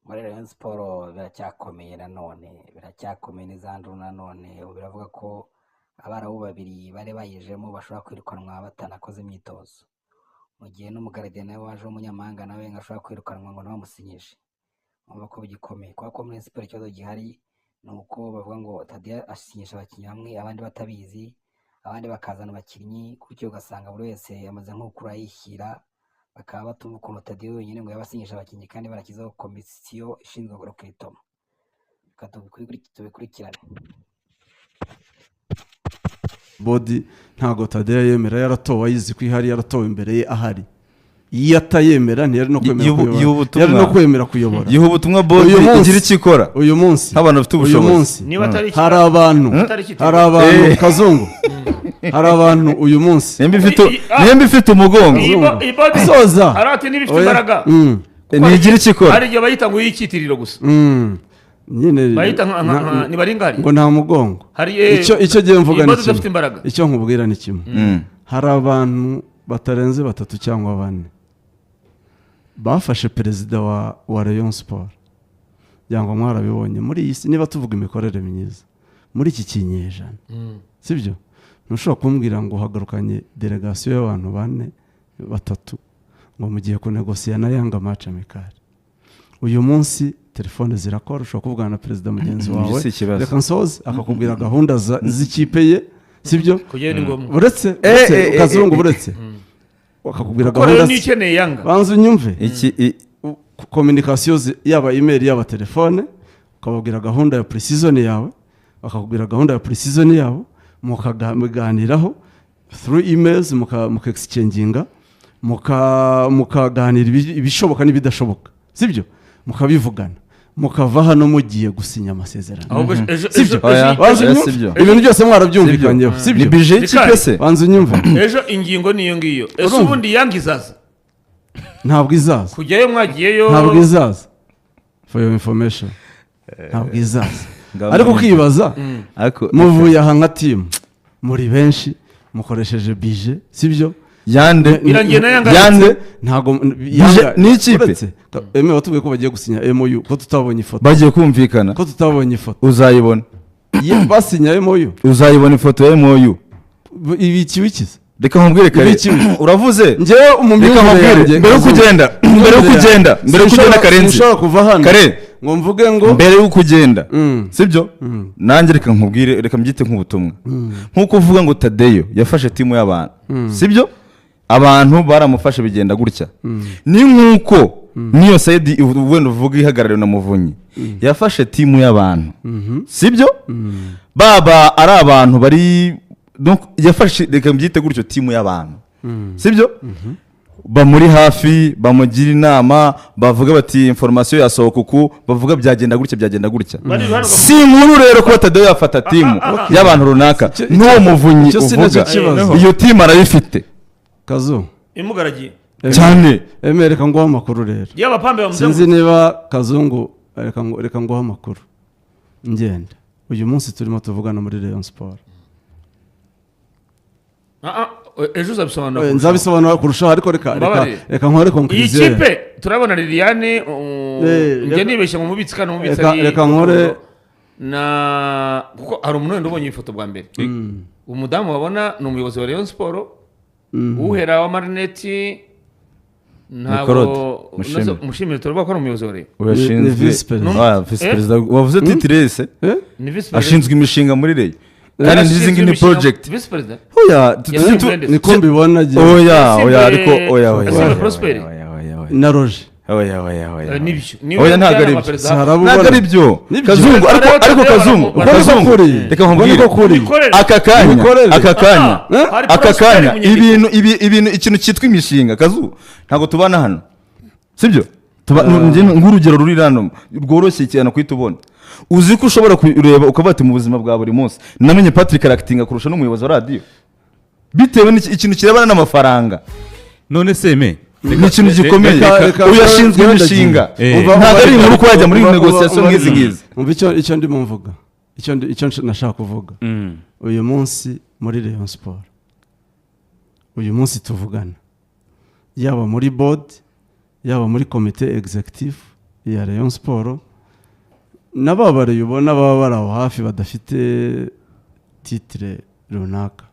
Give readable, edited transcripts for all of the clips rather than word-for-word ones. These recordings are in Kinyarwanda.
muri Rayon Sport biracyakomeye n'izanduru nanone biravuga ko abarabu babiri bari bayijemo bashobora kwirukanwa batanakoze imyitozo mu gihe n'umugaride nawe waje w'umunyamahanga nawe ngashobora kwirukanwa ngo nabamusinyishe umva ko bigikomeye kuko muri Rayon Sport ikibazo gihari nuko bavuga ngo Tadia asinyisha abakinnyi bamwe abandi batabizi abandi bakazana abakinnyi kuko ugasanga buri wese yamaze nko kurayishyira bakaba batumva ukuntu Tadia wenyine ngo yabasinyisha abakinnyi kandi barakizaho komisiyo ishinzwe kurokritoma tubikurikirane. Bodi ntago Tadia yemera yaratowe ayizi ko ihari yaratowe imbere ye ahari iyo atayemera ntiyari no kwemera kuyobora yiha ubutumwa Bodi igira icyo ikora uyu munsi nk'abantu bafite ubushobozi hari abantu Kazungu hari abantu uyu munsi nemba ifite umugongo soza arati n'ibifite imbaraga ntigira icyo ikora hari igihe bayita ngo yikitiriro gusa nyine bayita ni baringari ngo nta mugongo icyo gihe mvuga ni kimwe icyo nkubwira ni kimwe hari abantu batarenze 3 cyangwa 4 bafashe perezida wa Rayon Sport yango mwarabibonye muri iyi niba tuvuga imikorere myiza muri iki kinyejana sibyo ntushobora kumbwira ngo hagarukanye delegation y'abantu 3 ngo mugiye kunegosiya na Yanga match amical uyu munsi telefone zirakora ushobora kuvugana na perezida mugenzi wawe reka nsoze akakubwira gahunda z'ikipe ye sibyo uretse Kazungu uretse wakakubwira gahunda n'ikeneye Yanga banza unyumve iki communication yaba email yaba telefone ukababwira gahunda ya precision yawe bakakubwira gahunda ya precision yabo mukaganiraho through emails muka exchanginga mukaganira ibishoboka n'ibidashoboka sibyo mukabivugana mukava hano mugiye gusinya amasezerano sibyo ibintu byose mwarabyumvikanyeho sibyo bije y'ikipese banza unyumve ejo ingingo niyo ngiyo ese ubundi Yanga izaza ntabwo izaza kujyayo mwagiyeyo ntabwo izaza for your information ntabwo izaza ariko kwibaza muvuye aha nka team muri benshi mukoresheje bije sibyo yande ntago ni ikipe eme watubwiye ko bagiye gusinya MOU ko tutabonye ifoto bagiye kumvikana ko tutabonye ifoto uzayibona basinya MOU uzayibona ifoto ya MOU ibiki wikiza reka nkubwire kare uravuze ngewe umumyumvire mbere yo kugenda Karenzi kare ngo mvuge ngo mbere yo kugenda sibyo nanjye reka nkubwire reka mbyite nk'ubutumwa nkuko uvuga ngo Tadeyo yafashe timu y'abantu sibyo abantu baramufashe bigenda gutya ni nkuko niyo Saidi wenda uvuga ihagarariwe na Muvunyi yafashe timu y'abantu sibyo baba ari abantu bari donc yafashe reka mbyite gutyo timu y'abantu sibyo bamuri hafi bamugira inama bavuga bati information yasohoka uku bavuga byagenda gutya si nkuru rero ko Tadeyo yafata timu y'abantu runaka n'uwo Muvunyi uvuga iyo timu arayifite Kazo imugaragiye cyane emereka ngo amakuru rero y'abapambe bamuze sinzi niba Kazungu reka ngo amakuru ngenda uyu munsi turimo tuvugana muri Rayon Sport ejo uzabisobanura nzabisobanura kurushaho ariko reka nkore conclusion iyi kipe turabona Liliane nge nibeshye mu mubitsi kandi umubitsi reka nkore na kuko hari umuntu wenda ubonye ifoto bwa mbere umudamu wabona ni umuyobozi wa Rayon Sport uhera wa Marineti ntabwo mushimire turaba ko ari umuyobozi wa Rayon urashinzwe vice president wavuze titirese ashinzwe imishinga muri Rayon kandi ndizingi ni project vice president oya niko mbibona oya ariko oya na Roger oya ntabwo ari byo Kazungu ariko Kazungu reka nkubwire aka kanya ibintu ikintu cyitwa imishinga Kazungu ntabwo tubana hano sibyo nk'urugero ruri hano rworoshye cyane kwita ubona uzi ko ushobora kureba ukabata mu buzima bwa buri munsi namenye Patrick Aractinga kurusha n'umuyobozi wa radio bitewe n'ikintu kirebana n'amafaranga none seme ni ikintu gikomeye uyashinzwe imishinga ntabwo ari inkuru ko yajya muri negociation nk'izi ngizi umva icyo ndimo mvuga icyo nashaka kuvuga uyu munsi muri Rayon Sport uyu munsi tuvugana yaba muri board yaba muri comité executive iya Rayon Sport n'ababareye ubona baba bari aho hafi badafite titire runaka.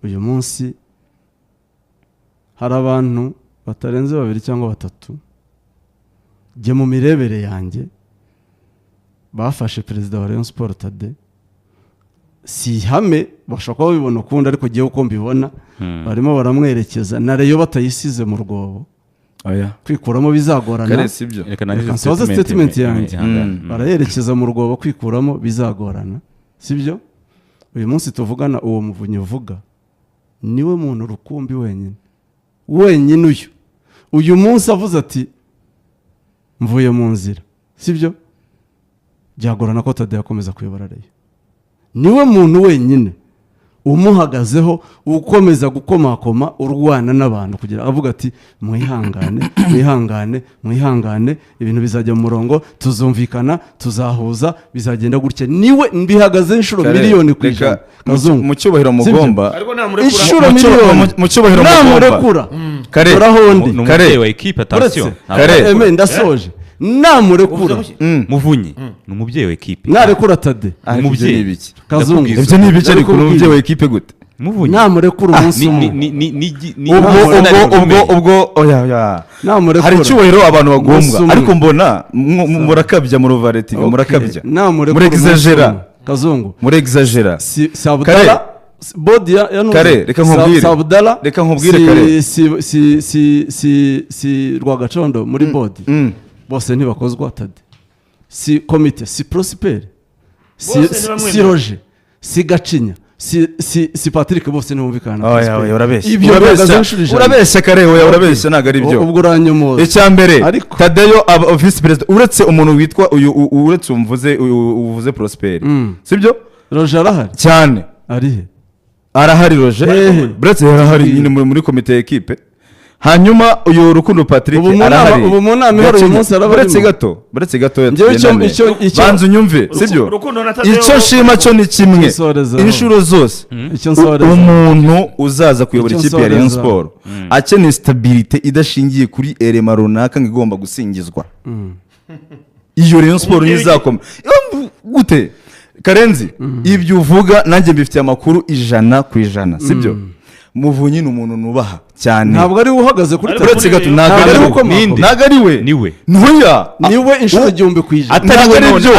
Uyu munsi hari abantu batarenze 2 cyangwa 3 jye mu mirebere yanjye bafashe perezida wa Rayon Sport Tade, si hame bashaka ko bibona ukundi, ariko giye uko mbibona barimo baramwerekeza na Rayon batayisize mu rwobo. Kwikuramo bizagorana. Kare sibyo. Reka nsoze statement yanjye. Barayerekeza mu rwobo, kwikuramo bizagorana. Sibyo? Uyu munsi tuvugana uwo Muvunyi uvuga niwe muntu rukumbi wenyine uyu munsi avuze ati mvuye mu nzira. Sibyo? Byagorana ko Tade yakomeza kuyobora Rayon. Niwe muntu wenyine umuhagazeho ukomeza gukomakoma urwana n'abantu kugira avuga ati mwihangane ibintu bizajya mu murongo, tuzumvikana, tuzahuza, bizagenda gutya. Niwe mbihagaze inshuro miliyoni ku ijana. Mu cyubahiro mugomba inshuro miliyoni mu cyubahiro mugomba kare kare wa equipe attention kare ndasoje namurekura Muvunyi ni umubyeyi wa equipe narekura Tade umubyeyi ibiki Kazungu ibyo ni ibiki ariko umubyeyi wa equipe gute Muvunyi namurekura umunsi ubwo oya hari icyubahiro abantu bagombwa, ariko mbona murakabya mu ruvareti murakabya muri exagera Kazungu muri exagera Sabdala bodi ya kare reka nkubwire Sabdala kare si Rwagacondo muri bodi bose ntibakozwa Tade, si komite, si Prosper, si Roger, si Gacinya, si Patrick, bose ntibumvikana. urabeshya kare urabeshya ntago ari byo. Ubwo uranyomoza icyambere Tadeyo vice president uretse umuntu witwa uretse uvuze Prosper sibyo? Roger arahari cyane, arahari Roger uretse arahari nyine muri komite ya equipe. Hanyuma uyu Rukundo Patrick arahari. Ubu mu nama ihora uyu munsi arabari. Buretse gato banzu nyumve sibyo? Icyo shima cyo ni kimwe inshuro zose umuntu uzaza kuyobora ikipe ya Rayon Sport akeneye stability idashingiye kuri elema runaka ngigomba gusingizwa. Iyo Rayon Sport nizakoma gute Karenzi ibyo uvuga nanjye mbifitiye amakuru 100% sibyo? Muvunyi ni umuntu nubaha cyane, ntabwo ari uhagaze kuri uretse gato ntabwo ari we niwe inshuro 100%. Atari byo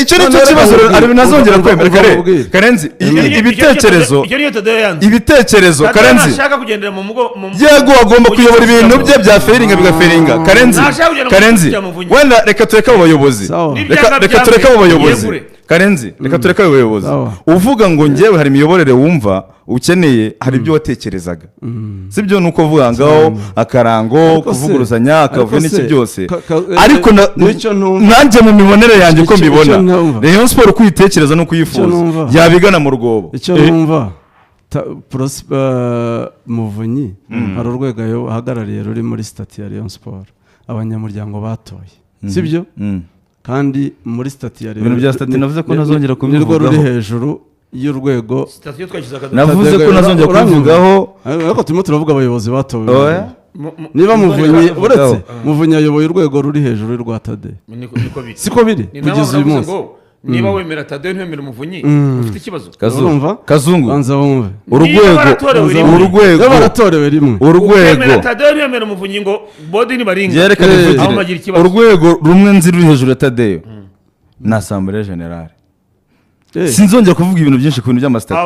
icyo ni cyo kibazo ari nazongera kwemera Karenzi ibitekerezo Karenzi ashaka kugendera mu mugo yego agomba kuyobora ibintu bye bya feringa bigaferinga. Karenzi wenda reka tureke abayobozi Karenzi reka tureke abayobozi uvuga ngo ngewe hari imiyoborere wumva ukeneye, hari ibyo watekerezaga sibyo? Nuko vuga ngaho akarango kuvuguruzanya akavuga n'iki byose, ariko nanjye mu mibonere yanjye uko mbibona Rayon Sport kuyitekereza no kuyifuza yabigana mu rwobo. Icyo numva Muvunyi hari urwego ahagarariye ruri muri stati ya Rayon Sport abanyamuryango batoye sibyo? Kandi muri stati ya Rayon ibintu bya stati navuze ko nazongera kubivugaho ruri hejuru y'urwego navuze ko nazongera kubivugaho, ariko turimo turavuga abayobozi batowe. Niba Muvunyi ayoboye urwego ruri hejuru y'urwa Tade siko biri kugeza uyu munsi. Niba wemera Tade ntiwemera Muvunyi ufite ikibazo. Kazungu banza wumve urwego baratorewe rimwe. Wemera Tade ntiwemera Muvunyi ngo bodi nibaringa aho magira ikibazo. Urwego rumwe nzi ruri hejuru ya Tadeyo na Assemblée Générale. Sinzongera kuvuga ibintu byinshi ku bintu by'amasitati.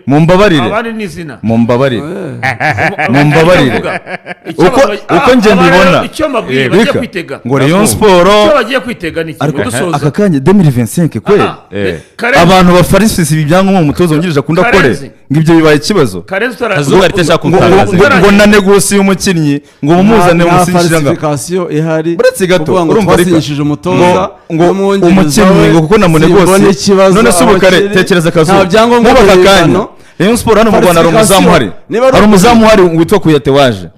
Mumbabarire abandi ni izina mumbabarire uko nje mbibona icyo mabwire bagiye kwitega ngo Rayon Sport icyo bagiye kwitega ni dusoza aka kanya 2025 kwe abantu bafarisisi ibyangombwa mu mutozo ngirije akunda kore ngibyo bibaye ikibazo. Kazuga ritesha kuntagaza ngo na negosi y'umukinnyi ngo mumuzane umusinjira falsification ihari. Buretse gato urumva rikishije umutoza ngo umukinnyi ngo kuko na mu negosi none se ubukare tekereza Kazuga mubaka kanya Rayon Sport hano mu Rwanda hari umuzamu hari witwa Kuyate waje,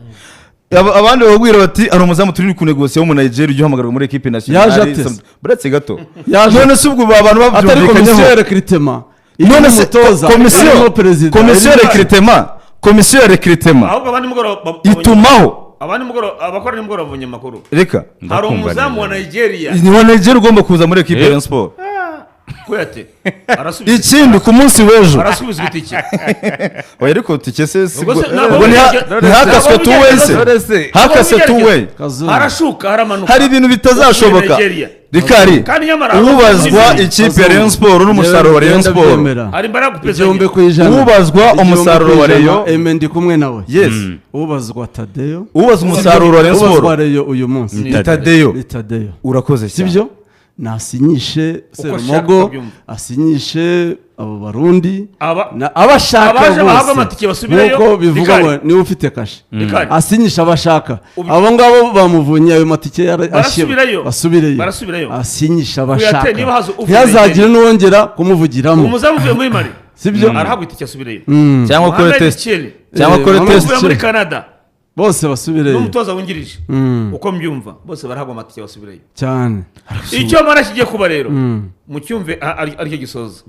abandi babwira bati hari umuzamu turi ku negosiyo wo mu Nigeria ujye uhamagarwa muri equipe nationale. Buretse gato none se ubwo abantu babyumvikanyeho none se komisiyo recrutement itumaho abakora nimugoroba babonye amakuru reka hari umuzamu wa Nigeria ni wa Nigeria ugomba kuza muri equipe ya Rayon Sport kuyate ikindi ku munsi w'ejo arasubizwa itike oya ariko tike se Ubwo se- ubwo ntihakaswe tu wese hakase tu we arashuka haramanuka hari ibintu bitazashoboka rikari kandi nyamara ubazwa ikipe ya Rayon Sport n'umusaruro wa Rayon Sport ari mbaraga kupeza igihumbi ku ijana ubazwa umusaruro wa Rayon ndi kumwe nawe yes ubazwa Tadeyo ubazwa umusaruro wa Rayon ubazwa Sport Rayon uyu munsi ni Tadeyo ni Tadeyo urakoze cyane sibyo nasinyishe Serumogo asinyishe abo barundi abashaka abaje bahabwa bose amatike basubireyo nuko bivuga ngo niwe ufite kashe asinyisha abashaka abo ngabo bamuvunye ayo matike barasubireyo asinyisha abashaka Kuyate, niba haza uvuye ntihazagire n'uwongera kumuvugiramo umuzamu uvuye muri Mali sibyo arahabwa itike asubireyo cyangwa kore Mohamed test Chelle, cyangwa kore Mohamed test uvuye muri Canada bose basubireyo n'umutoza wungirije uko mbyumva bose barahabwa amatike basubireyo cyane icyo mara kigiye kuba rero mu cyumve aricyo gisoza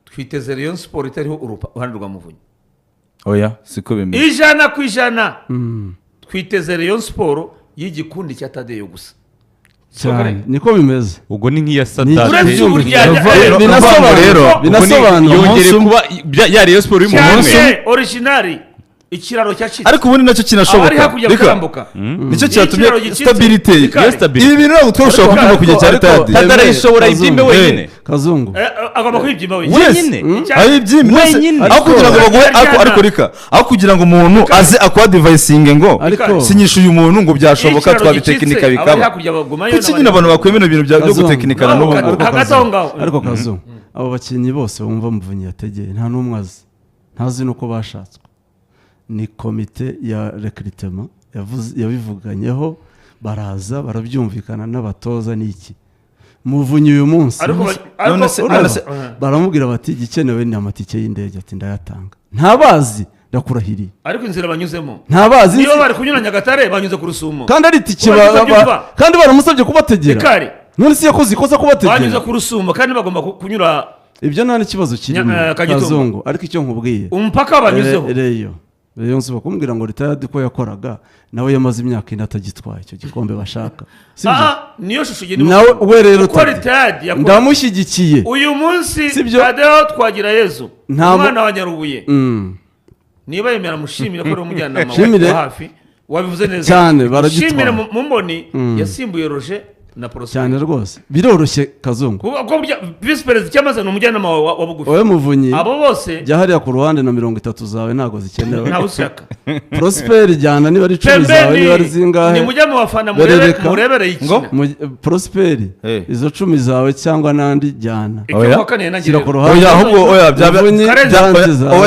twiteze Rayon Sport itariho uruhande rwa Muvunyi oya siko bimeze 100% twiteze Rayon Sport y'igikundi cya Tadeyo gusa cyane niko bimeze ubwo ni nk'iya uretse uburyarya binasobanura yongere kuba ya Rayon Sport uri mu cyane munsi original ikiraro cyacitse ariko ubundi nacyo kinashoboka abari hakurya gutambuka nicyo cyatumye Ikiraro gicitse. stability Ikari. ibi bintu ntabwo twashobora kubyumva kujya cyari tadi Tadarayishobora ibyimbe wenyine Kazungu agomba kwibyima wenyine aho ibyimbe Wenyine. aho kugira ngo baguhe ariko rika aho kugira ngo umuntu aze akwa devicinge ngo Ariko- sinyisha uyu muntu ngo byashoboka twabitekinika bikaba kuki nyine abantu bakwemera ibintu byo Kazungu. gutekinikana Ariko- n'ubu hagati aho ngaho ariko Kazungu abo bakinnyi bose bumva Muvunyi yategeye nta n'umwe azi ntazi nuko bashatswe ni komite ya recruitment yabivuganyeho baraza barabyumvikana n'abatoza n'iki Muvunyi uyu munsi none se baramubwira bati igikenewe ni amatike y'indege ati ndayatanga ntabazi ndakurahiriye ariko inzira banyuzemo ntabazi niyo bari kunyura Nyagatare banyuze ku Rusumo kandi ari itike Urabizi byumva? kandi baramusabye kubategera Ikari none si yakoze ikosa banyuze kubategera ku Rusumo kandi bagomba kunyura ibyo nta n'ikibazo kirimo Kagitumba. Kazungu ariko icyo nkubwiye umupaka banyuzeho Rayon Sport kumbwira ngo ritayadi ko yakoraga nawe yamaze imyaka ine atagitwaye icyo gikombe bashaka niyo shusho nawe we rero ndamushyigikiye uyu munsi Sibyo? Tadeyo twagira Yezu umwana wa Nyarubuye niba yemera mushimire ko ari umujyanama Shimire. wa hafi wabivuze neza Cyane, baragitwara. mushimire mu mboni yasimbuye Roger na Prosper cyane rwose biroroshye Kazungu kuko visi perezida cyamaze ni umujyanama wa bugufi wowe Muvunyi abo bose jya hariya ku ruhande na 30 zawe ntago zikenewe ntawe ushaka Prosper jyana niba ari 10 zawe niba ari zingahe ni mujya mu bafana Berereka. murebere ikina Prosper izo 10 zawe cyangwa nandi jyana icyo kane nagiye shyira ku ruhande oya ahubwo oya Muvunyi byanze zawe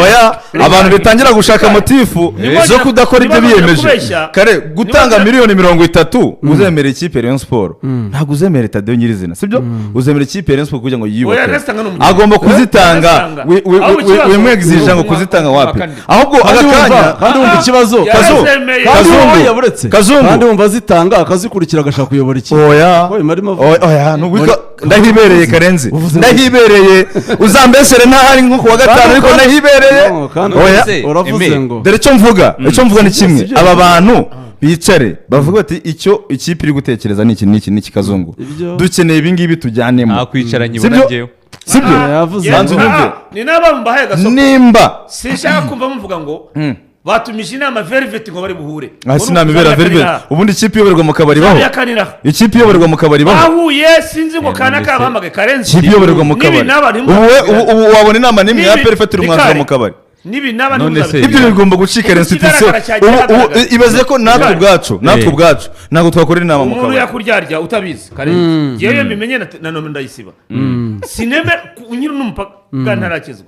oya abantu bitangira gushaka motifu zo kudakora ibyo biyemeje kare gutanga miliyoni 30 uzemera ikipe Rayon Sport ntabwo uzemera Tadeyo nyirizina sibyo uzemera ikipe Rayon Sport kugira ngo yiyubake agomba kuzitanga wimwegizija ngo kuzitanga wapi ahubwo agakanya kandi wumva ikibazo Kazungu kandi wumva zitanga akazikurikira agashaka kuyobora ikipe oya ndahibereye Karenzi ndahibereye uzambesere ntahari nko kuwa gatanu ariko ndahibereye oya uravuze ngo dore icyo mvuga ni kimwe aba bantu bicare bavuga bati icyo ikipe iri gutekereza ni iki Kazungu dukeneye ibi ngibi tujyanemo nakwicara nyibona njyewe sibyo yavuze ni naba mbahaye gasoko nimba sinshaka kumva muvuga ngo batumije inama Velvet ngo bari buhure sinama ibera Velvet ubundi ikipe iyoborerwa mu kabari baho ikipe iyoborerwa mu kabari baho bahuye sinzi ngo kana kabahamagaye Karenzi ikipe iyoborerwa mu kabari ubu wabona inama nimwe ya Perfect umwanzuro mu kabari ibyo bigomba gucika institution ibaze ko natwe ubwacu ntabwo twakorera inama mu kabari umuntu yakuryarya utabizi Karenzi yewe mbimenye na none ndayisiba sineme unyiri n'umupaka ntarakizwa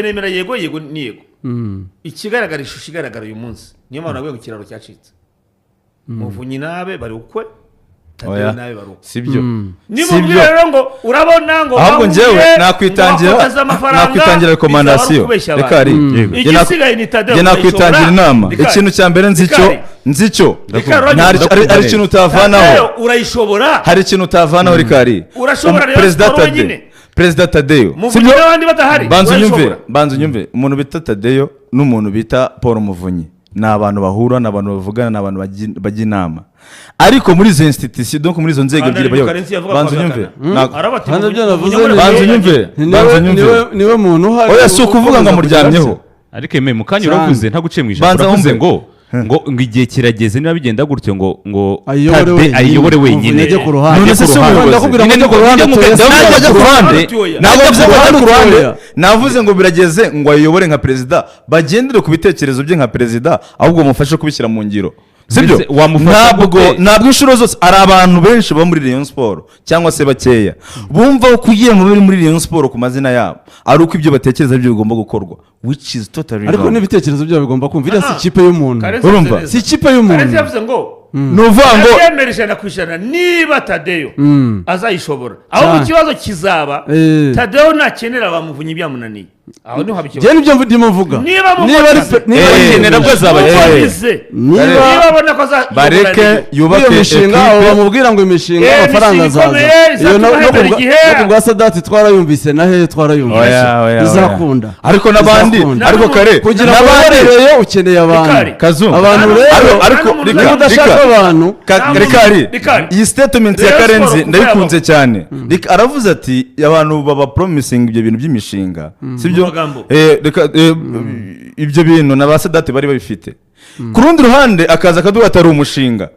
nemera yego ni yego ikigaragara ishusho igaragara uyu munsi niyo mpamvu nabwo ikiraro cyacitse Muvunyi nabe bari ukwe Tadeyo nabe bari ukwe sibyo nimubwire rero ngo urabona ngo ahubwo njyewe nakwitangira rekomandasiyo reka ari igisigaye ni Tadeyo nakwitangira inama ikintu cya mbere nzicyo ari ikintu utavanaho urayishobora hari ikintu utavanaho reka ari urashobora rero Perezida Tadeyo Muvunyi n'abandi badahari banza unyumve umuntu bita Tadeyo n'umuntu bita Paul Muvunyi ni abantu bahura, ni abantu bavugana, ni abantu bajya inama, ariko muri izo institution donc muri izo nzego ebyiri banza unyumve niwe muntu uhari oya si ukuvuga ngo amuryamyeho ariko mu kanya uravuze ntaguciye mu ijambo uravuze ngo igihe kirageze niba bigenda gutyo ngo ayiyobore wenyine ajye ku ruhande none se ndakubwira ngo ku ruhande navuze ngo birageze ngo ayiyobore nka perezida, bagendere ku bitekerezo bye nka perezida, ahubwo bamufashe kubishyira mu ngiro, sibyo? Ntabwo inshuro zose ari abantu benshi baba muri Rayon Sport cyangwa se bakeya bumva ko kugira ngo bari muri Rayon Sport ku mazina yabo ari uko ibyo batekereza byo bigomba gukorwa, which is totally wrong. Ariko n'ibitekerezo byabo bigomba kumva, iriya si ikipe y'umuntu, urumva? Si ikipe y'umuntu. Karetse yavuze ngo nuvuga ngo yemereje na kwishana niba Tadeyo azayishobora, aho ikibazo kizaba Tadeyo nakenera bamuvunye ibyamunaniye, aho niho habikibazo. Je nibyo ndimo mvuga, niba akenera bwo azaba niba abona ko bareke yubake imishinga, bamubwira ngo imishinga amafaranga azaza, iyo no kubwa Sadati twarayumvise na he twarayumvise izakunda, ariko nabandi ariko kare kugira ngo barereye ukeneye abantu rero, ariko udashaka abantu rikari iyi statement ya Karenzi ndayikunze cyane. Aravuze ati abantu baba promising ibyo bintu by'imishinga, sibyo? Ibyo bintu na ba Sadati bari babifite. Ku rundi ruhande akaza akaduha atari umushinga,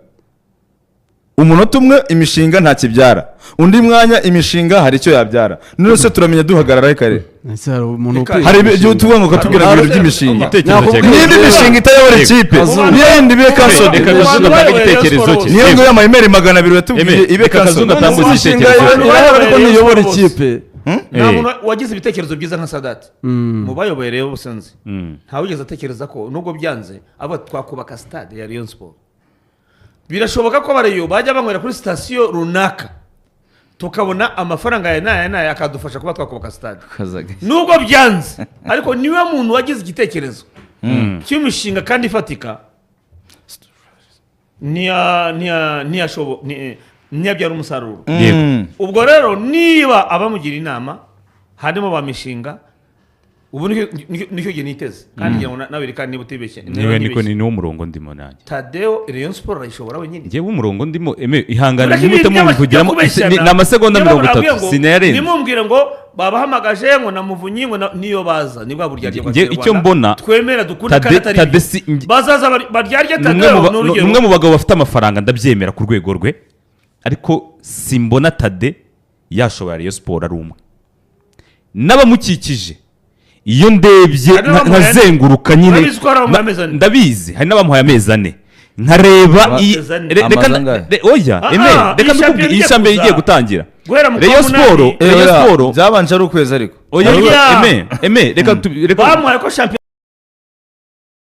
umunota umwe imishinga nta kibyara, undi mwanya imishinga hari icyo yabyara. None se turamenya duhagarara kare hari ibyo tuvuga ngo katubwira ibintu by'imishinga, n'indi mishinga itayobora ikipe n'indi bibe kaso igitekerezo cye, niyo ngo y'amayimeri 200 yatubwiye ibe kaso ndatambuza igitekerezo cye ko niyobora ikipe. Nta muntu wagize ibitekerezo byiza nka Sadati mu bayoboye rero busanze, nta wigeze atekereza ko nubwo byanze aba twakubaka stade ya Rayon Sport. Birashoboka ko barayo bajya banywera kuri station runaka tukabona amafaranga ya naya akadufasha kuba twakubaka stade, nubwo byanze ariko niwe muntu wagize igitekerezo cy'imishinga kandi ifatika, ntiyabyara umusaruro. Ubwo rero niba abamugira inama harimo ba mishinga, ubu nicyo gihe niteze kandi ngira ngo nawe kandi niba utibeshye niwo murongo ndimo nanjye. Tadeyo Rayon Sport arayishobora wenyine, ngewe umurongo ndimo ihangane n'umutima kugiramo n'amasegonda 30 sinayarenze. Nimumbwire ngo babahamagaje ngo namuvunyi ngo niyo baza ni bwa burya ngewe icyo mbona twemera dukunda kandi atari bazaza baryarya Tadeyo n'umwe mu bagabo bafite amafaranga ndabyemera ku rwego rwe, ariko simbona Tade yashobora Rayon Sport ari umwe n'abamukikije. Iyo ndebye nkazenguruka nyine ndabizi hari n'abamuhaye amezi 4 nkareba reka ndukubwira iyi champion igiye gutangira Rayon Sport byabanje ari ukwezi ariko oya reka bamuhaye ko champion